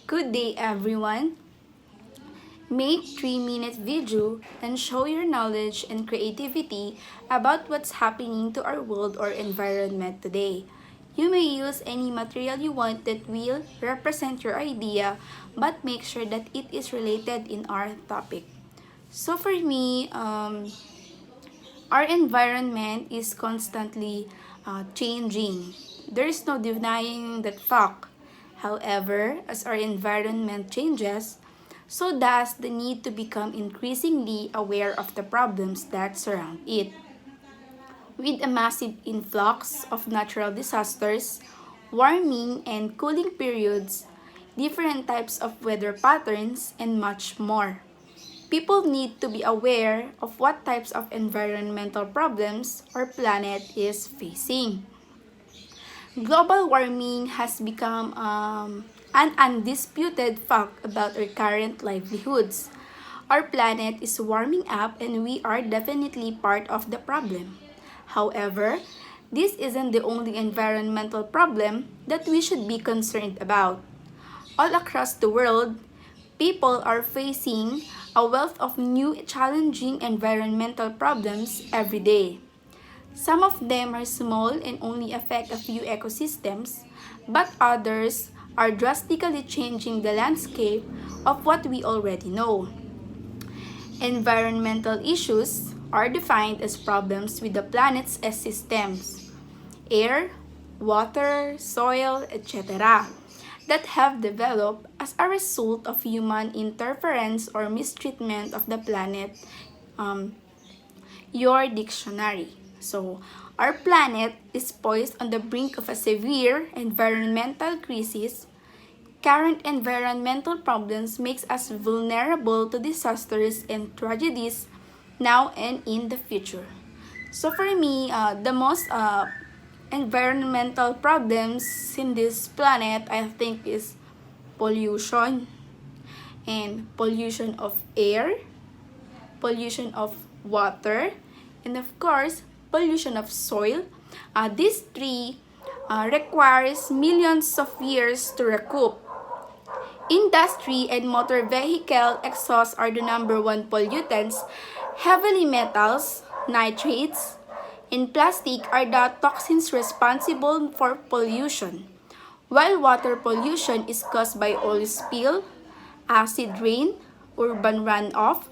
Good day, everyone. Make 3-minute video and show your knowledge and creativity about what's happening to our world or environment today. You may use any material you want that will represent your idea, but make sure that it is related in our topic. So for me, our environment is constantly changing. There is no denying that fact. However, as our environment changes, so does the need to become increasingly aware of the problems that surround it. With a massive influx of natural disasters, warming and cooling periods, different types of weather patterns, and much more. People need to be aware of what types of environmental problems our planet is facing. Global warming has become an undisputed fact about our current livelihoods. Our planet is warming up and we are definitely part of the problem. However, this isn't the only environmental problem that we should be concerned about. All across the world, people are facing a wealth of new challenging environmental problems every day. Some of them are small and only affect a few ecosystems, but others are drastically changing the landscape of what we already know. Environmental issues are defined as problems with the planet's systems, air, water, soil, etc., that have developed as a result of human interference or mistreatment of the planet. Your dictionary. So, our planet is poised on the brink of a severe environmental crisis. Current environmental problems makes us vulnerable to disasters and tragedies now and in the future. So for me, the most environmental problems in this planet, I think, is pollution and pollution of air, pollution of water, and of course, pollution of soil. These three requires millions of years to recoup. Industry and motor vehicle exhaust are the number one pollutants. Heavy metals, nitrates, and plastic are the toxins responsible for pollution. While water pollution is caused by oil spill, acid rain, urban runoff,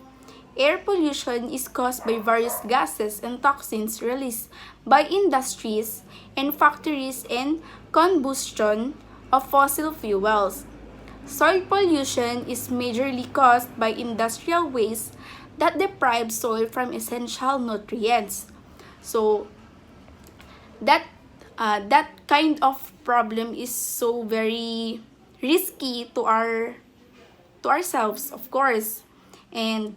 air pollution is caused by various gases and toxins released by industries and factories and combustion of fossil fuels. Soil pollution is majorly caused by industrial waste that deprive soil from essential nutrients. So that kind of problem is so very risky to ourselves, of course. And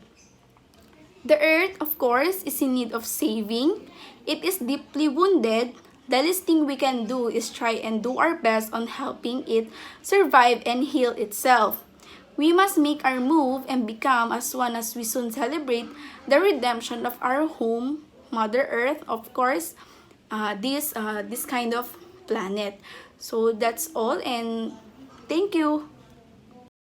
the earth, of course, is in need of saving. It is deeply wounded. The least thing we can do is try and do our best on helping it survive and heal itself. We must make our move and become as one as we soon celebrate the redemption of our home, Mother Earth, of course, this kind of planet. So that's all, and thank you.